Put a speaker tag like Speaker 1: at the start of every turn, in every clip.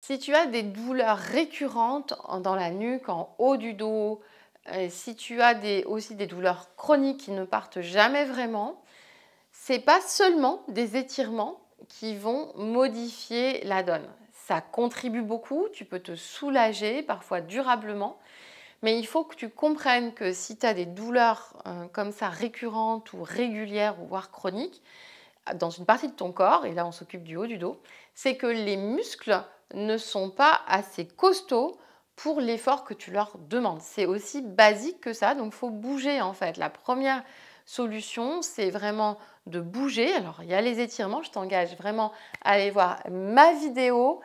Speaker 1: Si tu as des douleurs récurrentes dans la nuque, en haut du dos, si tu as aussi des douleurs chroniques qui ne partent jamais vraiment, ce n'est pas seulement des étirements qui vont modifier la donne. Ça contribue beaucoup, tu peux te soulager, parfois durablement, mais il faut que tu comprennes que si tu as des douleurs comme ça récurrentes ou régulières, ou voire chroniques, dans une partie de ton corps, et là on s'occupe du haut du dos, c'est que les muscles ne sont pas assez costauds pour l'effort que tu leur demandes. C'est aussi basique que ça, donc il faut bouger en fait. La première solution, c'est vraiment de bouger. Alors il y a les étirements, je t'engage vraiment à aller voir ma vidéo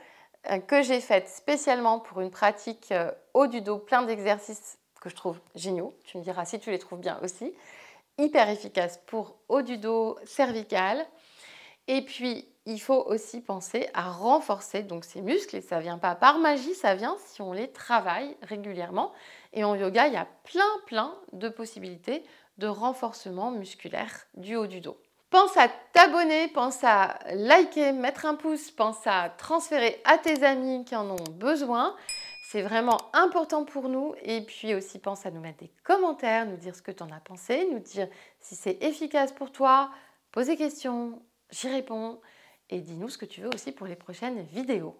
Speaker 1: que j'ai faite spécialement pour une pratique haut du dos, plein d'exercices que je trouve géniaux. Tu me diras si tu les trouves bien aussi. Hyper efficace pour haut du dos, cervical. Et puis, il faut aussi penser à renforcer donc ces muscles. Et ça ne vient pas par magie, ça vient si on les travaille régulièrement. Et en yoga, il y a plein de possibilités de renforcement musculaire du haut du dos. Pense à t'abonner, pense à liker, mettre un pouce, pense à transférer à tes amis qui en ont besoin. C'est vraiment important pour nous. Et puis aussi, pense à nous mettre des commentaires, nous dire ce que tu en as pensé, nous dire si c'est efficace pour toi, pose des questions, j'y réponds. Et dis-nous ce que tu veux aussi pour les prochaines vidéos.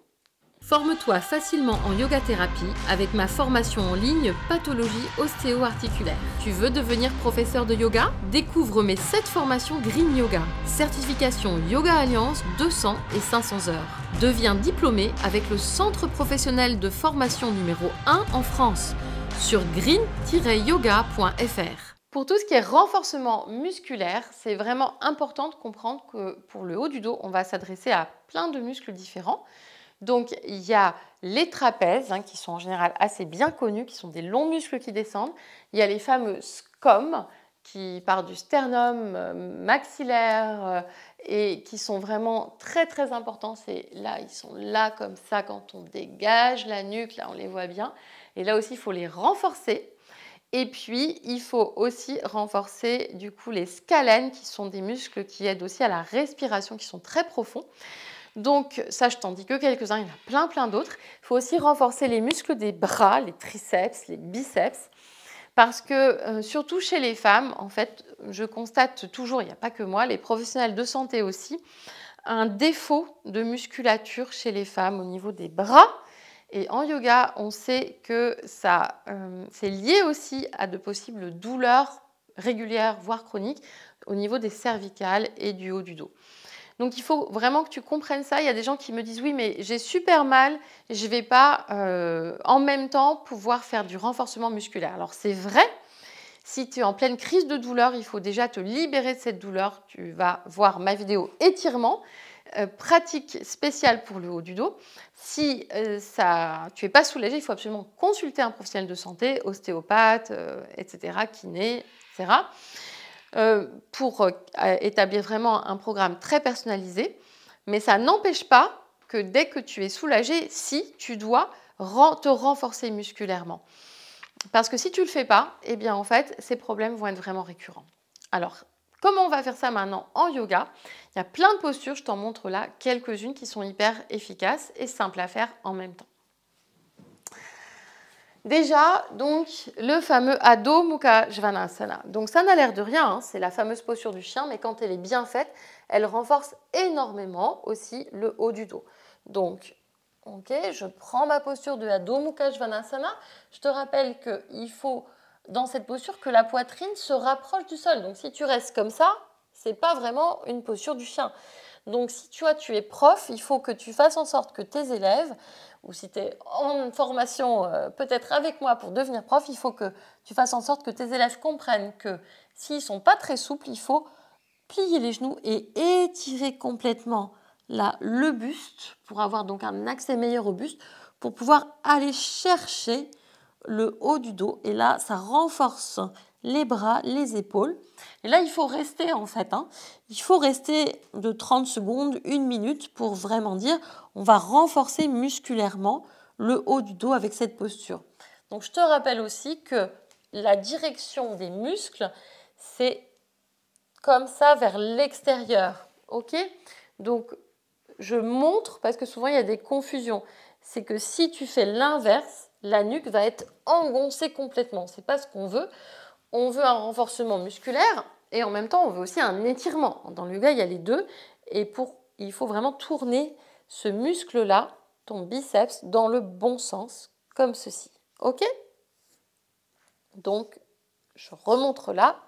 Speaker 2: Forme-toi facilement en yoga thérapie avec ma formation en ligne Pathologie ostéo-articulaire. Tu veux devenir professeur de yoga? Découvre mes 7 formations Green Yoga. Certification Yoga Alliance 200 et 500 heures. Deviens diplômé avec le centre professionnel de formation numéro 1 en France sur green-yoga.fr.
Speaker 1: Pour tout ce qui est renforcement musculaire, c'est vraiment important de comprendre que pour le haut du dos, on va s'adresser à plein de muscles différents. Donc, il y a les trapèzes, qui sont en général assez bien connus, qui sont des longs muscles qui descendent. Il y a les fameux SCOM, qui partent du sternum maxillaire et qui sont vraiment très importants. Là, ils sont là comme ça quand on dégage la nuque, là on les voit bien. Et là aussi, il faut les renforcer. Et puis, il faut aussi renforcer du coup les scalènes, qui sont des muscles qui aident aussi à la respiration, qui sont très profonds. Donc ça, je t'en dis que quelques-uns, il y en a plein d'autres. Il faut aussi renforcer les muscles des bras, les triceps, les biceps, parce que surtout chez les femmes, en fait, je constate toujours, il n'y a pas que moi, les professionnels de santé aussi, un défaut de musculature chez les femmes au niveau des bras. Et en yoga, on sait que ça, c'est lié aussi à de possibles douleurs régulières, voire chroniques, au niveau des cervicales et du haut du dos. Donc, il faut vraiment que tu comprennes ça. Il y a des gens qui me disent « Oui, mais j'ai super mal, je ne vais pas en même temps pouvoir faire du renforcement musculaire. » Alors, c'est vrai, si tu es en pleine crise de douleur, il faut déjà te libérer de cette douleur. Tu vas voir ma vidéo étirement, pratique spéciale pour le haut du dos. Si tu n'es pas soulagé, il faut absolument consulter un professionnel de santé, ostéopathe, etc., kiné, etc., pour établir vraiment un programme très personnalisé. Mais ça n'empêche pas que dès que tu es soulagé, si tu dois te renforcer musculairement. Parce que si tu ne le fais pas, eh bien en fait, ces problèmes vont être vraiment récurrents. Alors, comment on va faire ça maintenant en yoga? Il y a plein de postures, je t'en montre là quelques-unes qui sont hyper efficaces et simples à faire en même temps. Déjà, donc, le fameux Adho Mukha Svanasana. Donc, ça n'a l'air de rien, c'est la fameuse posture du chien, mais quand elle est bien faite, elle renforce énormément aussi le haut du dos. Donc, ok, je prends ma posture de Adho Mukha Svanasana. Je te rappelle qu'il faut, dans cette posture, que la poitrine se rapproche du sol. Donc, si tu restes comme ça, ce n'est pas vraiment une posture du chien. Donc, si tu es prof, il faut que tu fasses en sorte que tes élèves, ou si tu es en formation peut-être avec moi pour devenir prof, il faut que tu fasses en sorte que tes élèves comprennent que s'ils ne sont pas très souples, il faut plier les genoux et étirer complètement là le buste pour avoir donc un accès meilleur au buste, pour pouvoir aller chercher le haut du dos. Et là, ça renforce les bras, les épaules. Et là, il faut rester en fait. Il faut rester de 30 secondes, 1 minute pour vraiment dire on va renforcer musculairement le haut du dos avec cette posture. Donc, je te rappelle aussi que la direction des muscles, c'est comme ça vers l'extérieur. Ok? Donc, je montre parce que souvent il y a des confusions. c'est que si tu fais l'inverse, la nuque va être engoncée complètement. Ce n'est pas ce qu'on veut. On veut un renforcement musculaire et en même temps, on veut aussi un étirement. Dans le yoga, il y a les deux. Et il faut vraiment tourner ce muscle-là, ton biceps, dans le bon sens, comme ceci. OK? Donc, je remontre là.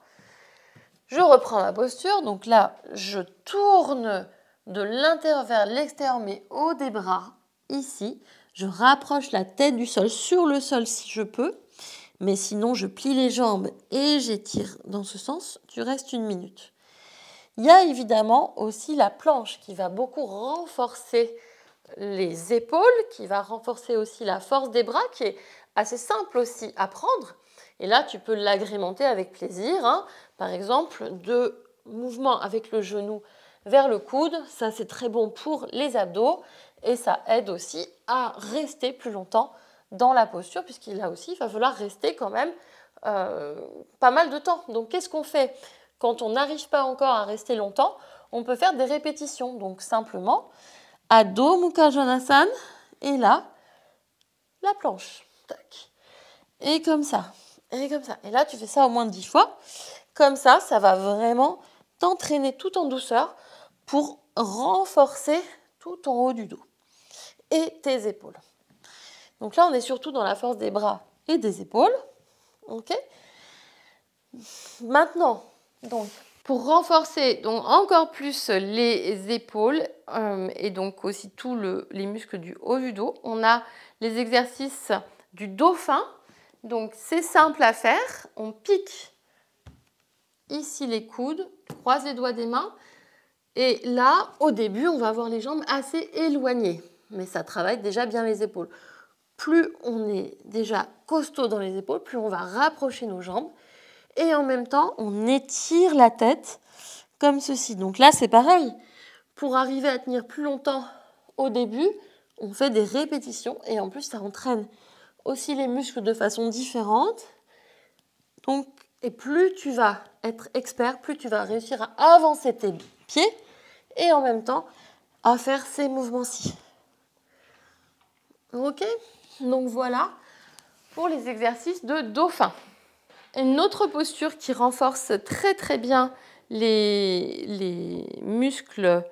Speaker 1: Je reprends ma posture. Donc là, je tourne de l'intérieur vers l'extérieur, mais haut des bras, ici. Je rapproche la tête du sol, sur le sol si je peux. Mais sinon, je plie les jambes et j'étire dans ce sens. Tu restes 1 minute. Il y a évidemment aussi la planche qui va beaucoup renforcer les épaules, qui va renforcer aussi la force des bras, qui est assez simple aussi à prendre. Et là, tu peux l'agrémenter avec plaisir. Hein. Par exemple, 2 mouvements avec le genou vers le coude. Ça, c'est très bon pour les abdos. Et ça aide aussi à rester plus longtemps dans la posture, puisqu'il a aussi, il va falloir rester quand même pas mal de temps. Donc, qu'est-ce qu'on fait quand on n'arrive pas encore à rester longtemps? On peut faire des répétitions. Donc, simplement, Adho Mukha Svanasana, et là, la planche. Tac. Et comme ça. Et comme ça. Et là, tu fais ça au moins 10 fois. Comme ça, ça va vraiment t'entraîner tout en douceur pour renforcer tout en haut du dos et tes épaules. Donc là, on est surtout dans la force des bras et des épaules. OK? Maintenant, donc, pour renforcer donc, encore plus les épaules et donc aussi tous les muscles du haut du dos, on a les exercices du dauphin. Donc, c'est simple à faire. On pique ici les coudes, croise les doigts des mains. Et là, au début, on va avoir les jambes assez éloignées. Mais ça travaille déjà bien les épaules. Plus on est déjà costaud dans les épaules, plus on va rapprocher nos jambes. Et en même temps, on étire la tête comme ceci. Donc là, c'est pareil. Pour arriver à tenir plus longtemps au début, on fait des répétitions. Et en plus, ça entraîne aussi les muscles de façon différente. Donc, et plus tu vas être expert, plus tu vas réussir à avancer tes pieds et en même temps à faire ces mouvements-ci. OK? Donc voilà pour les exercices de dauphin. Une autre posture qui renforce très très bien les muscles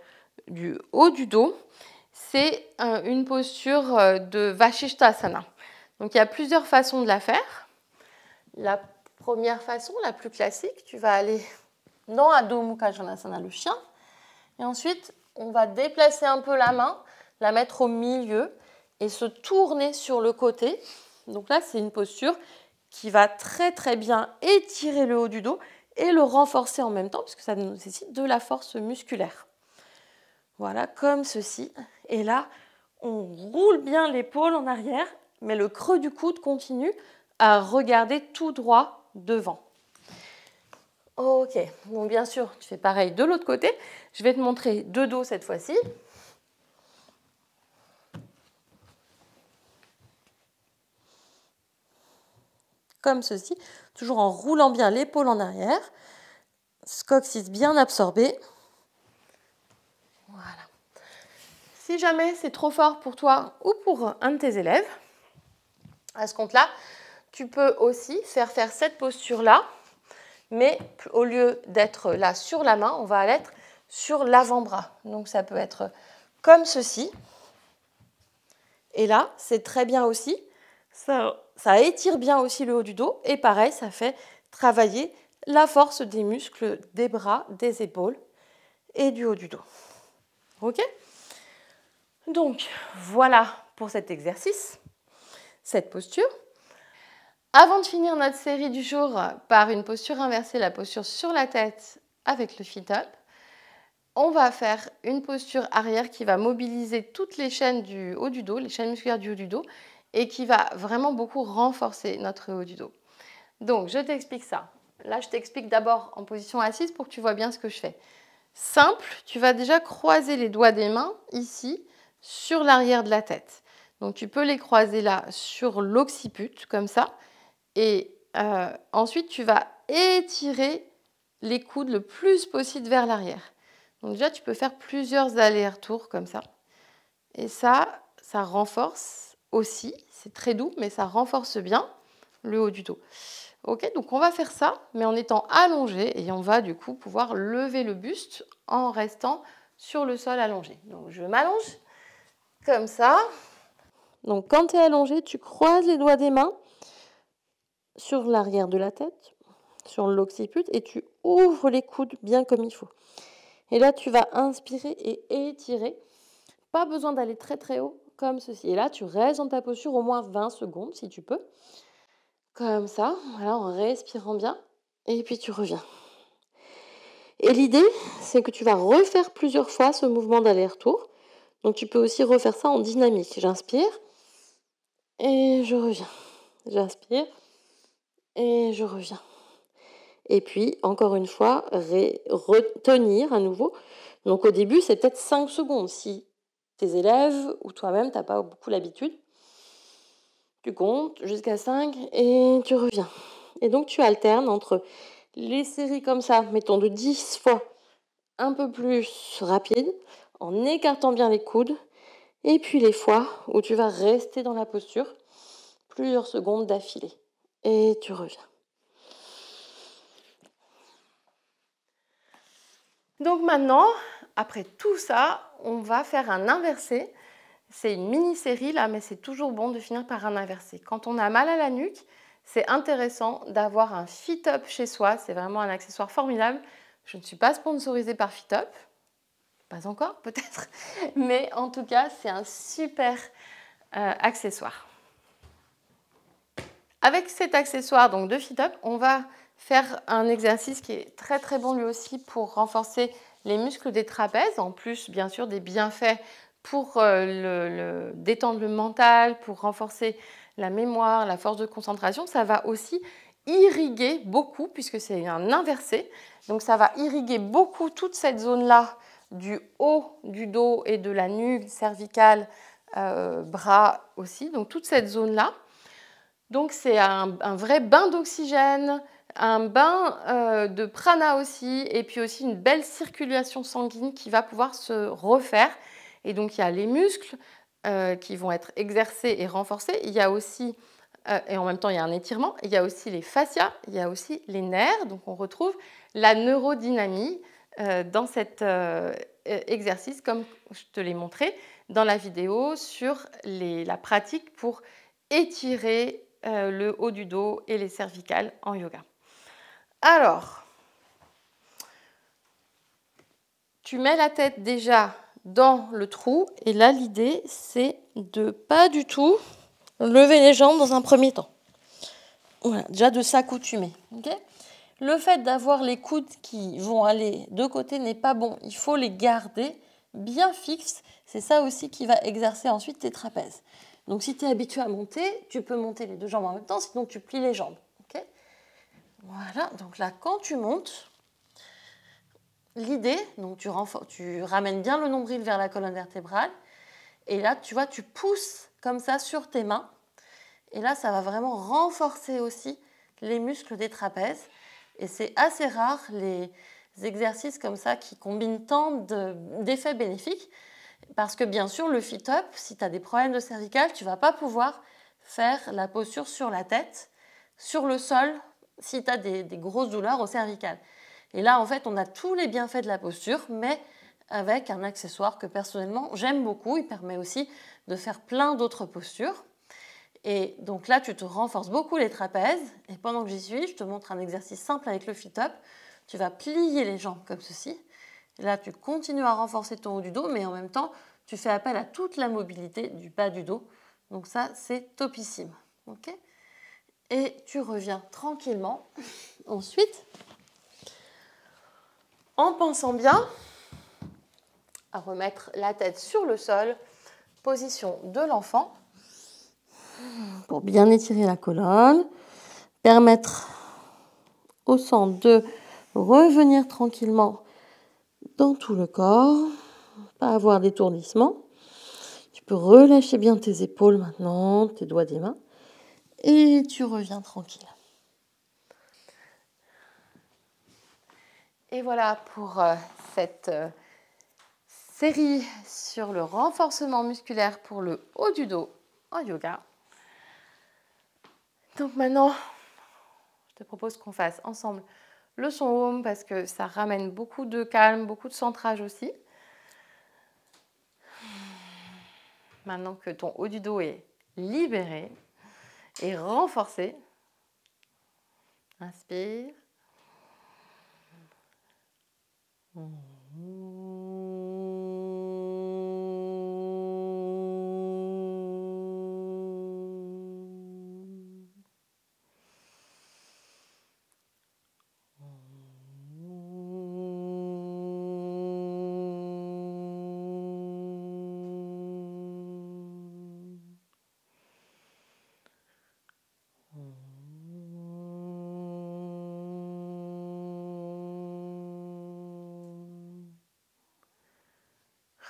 Speaker 1: du haut du dos, c'est une posture de Vasishthasana. Donc il y a plusieurs façons de la faire. La première façon, la plus classique, tu vas aller dans Adho Mukha Svanasana, le chien. Et ensuite, on va déplacer un peu la main, la mettre au milieu et se tourner sur le côté. Donc là, c'est une posture qui va très très bien étirer le haut du dos et le renforcer en même temps, puisque ça nécessite de la force musculaire. Voilà, comme ceci. Et là, on roule bien l'épaule en arrière, mais le creux du coude continue à regarder tout droit devant. Ok, donc bien sûr, tu fais pareil de l'autre côté. Je vais te montrer de dos cette fois-ci. Comme ceci, toujours en roulant bien l'épaule en arrière. Coccyx bien absorbé. Voilà. Si jamais c'est trop fort pour toi ou pour un de tes élèves, à ce compte-là, tu peux aussi faire cette posture-là, mais au lieu d'être là sur la main, on va être sur l'avant-bras. Donc ça peut être comme ceci. Et là, c'est très bien aussi. Ça étire bien aussi le haut du dos. Et pareil, ça fait travailler la force des muscles des bras, des épaules et du haut du dos. OK? Donc, voilà pour cet exercice, cette posture. Avant de finir notre série du jour par une posture inversée, la posture sur la tête avec le fit-up, on va faire une posture arrière qui va mobiliser toutes les chaînes du haut du dos, les chaînes musculaires du haut du dos, et qui va vraiment beaucoup renforcer notre haut du dos. Donc, je t'explique ça. Là, je t'explique d'abord en position assise pour que tu vois bien ce que je fais. Simple, tu vas déjà croiser les doigts des mains ici sur l'arrière de la tête. Donc, tu peux les croiser là sur l'occiput, comme ça. Et ensuite, tu vas étirer les coudes le plus possible vers l'arrière. Donc déjà, tu peux faire plusieurs allers-retours comme ça. Et ça ça renforce aussi. C'est très doux, mais ça renforce bien le haut du dos. Ok, donc on va faire ça, mais en étant allongé et on va du coup pouvoir lever le buste en restant sur le sol allongé. Donc je m'allonge comme ça. Donc quand tu es allongé, tu croises les doigts des mains sur l'arrière de la tête, sur l'occiput, et tu ouvres les coudes bien comme il faut. Et là, tu vas inspirer et étirer. Pas besoin d'aller très très haut, comme ceci. Et là, tu restes dans ta posture au moins 20 secondes, si tu peux. Comme ça, voilà, en respirant bien. Et puis tu reviens. Et l'idée, c'est que tu vas refaire plusieurs fois ce mouvement d'aller-retour. Donc tu peux aussi refaire ça en dynamique. J'inspire et je reviens. J'inspire et je reviens. Et puis, encore une fois, retenir à nouveau. Donc au début, c'est peut-être 5 secondes. Si tes élèves ou toi-même, tu n'as pas beaucoup l'habitude, tu comptes jusqu'à 5 et tu reviens. Et donc tu alternes entre les séries comme ça, mettons de 10 fois un peu plus rapide, en écartant bien les coudes, et puis les fois où tu vas rester dans la posture plusieurs secondes d'affilée. Et tu reviens. Donc maintenant, après tout ça, on va faire un inversé. C'est une mini-série là, mais c'est toujours bon de finir par un inversé. Quand on a mal à la nuque, c'est intéressant d'avoir un Fit-Up chez soi. C'est vraiment un accessoire formidable. Je ne suis pas sponsorisée par Fit-Up. Pas encore, peut-être. Mais en tout cas, c'est un super accessoire. Avec cet accessoire donc, de Fit-Up, on va faire un exercice qui est très très bon lui aussi pour renforcer les muscles des trapèzes, en plus bien sûr des bienfaits pour détendre le mental, pour renforcer la mémoire, la force de concentration. Ça va aussi irriguer beaucoup, puisque c'est un inversé, donc ça va irriguer beaucoup toute cette zone-là du haut du dos et de la nuque cervicale, bras aussi, donc toute cette zone-là. Donc c'est un vrai bain d'oxygène, un bain de prana aussi, et puis aussi une belle circulation sanguine qui va pouvoir se refaire. Et donc il y a les muscles qui vont être exercés et renforcés. Il y a aussi, et en même temps il y a un étirement, il y a aussi les fascias, il y a aussi les nerfs. Donc on retrouve la neurodynamie dans cet exercice, comme je te l'ai montré dans la vidéo sur la pratique pour étirer le haut du dos et les cervicales en yoga. Alors, tu mets la tête déjà dans le trou et là l'idée c'est de pas du tout lever les jambes dans un premier temps. Voilà, déjà de s'accoutumer. Okay, le fait d'avoir les coudes qui vont aller de côté n'est pas bon. Il faut les garder bien fixes. C'est ça aussi qui va exercer ensuite tes trapèzes. Donc si tu es habitué à monter, tu peux monter les deux jambes en même temps, sinon tu plies les jambes. Okay, voilà, donc là quand tu montes, l'idée, donc tu ramènes bien le nombril vers la colonne vertébrale, et là tu vois, tu pousses comme ça sur tes mains, et là ça va vraiment renforcer aussi les muscles des trapèzes, et c'est assez rare les exercices comme ça qui combinent tant d'effets bénéfiques, parce que bien sûr le Fit-Up, si tu as des problèmes de cervicales, tu ne vas pas pouvoir faire la posture sur la tête, sur le sol, si tu as des grosses douleurs au cervical. Et là, en fait, on a tous les bienfaits de la posture, mais avec un accessoire que personnellement, j'aime beaucoup. Il permet aussi de faire plein d'autres postures. Et donc là, tu te renforces beaucoup les trapèzes. Et pendant que j'y suis, je te montre un exercice simple avec le Fit-Up. Tu vas plier les jambes comme ceci. Et là, tu continues à renforcer ton haut du dos, mais en même temps, tu fais appel à toute la mobilité du bas du dos. Donc ça, c'est topissime. Okay, et tu reviens tranquillement. Ensuite, en pensant bien à remettre la tête sur le sol, position de l'enfant, pour bien étirer la colonne, permettre au centre de revenir tranquillement dans tout le corps, pas avoir d'étourdissement. Tu peux relâcher bien tes épaules maintenant, tes doigts des mains, et tu reviens tranquille. Et voilà pour cette série sur le renforcement musculaire pour le haut du dos en yoga. Donc maintenant, je te propose qu'on fasse ensemble le son Om parce que ça ramène beaucoup de calme, beaucoup de centrage aussi. Maintenant que ton haut du dos est libéré et renforcé, inspire.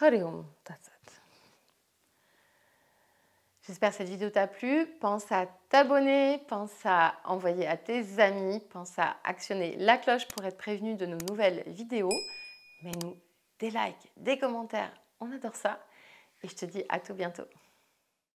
Speaker 1: Hariom Tatsat. J'espère que cette vidéo t'a plu. Pense à t'abonner, pense à envoyer à tes amis, pense à actionner la cloche pour être prévenu de nos nouvelles vidéos. Mets-nous des likes, des commentaires, on adore ça. Et je te dis à tout bientôt.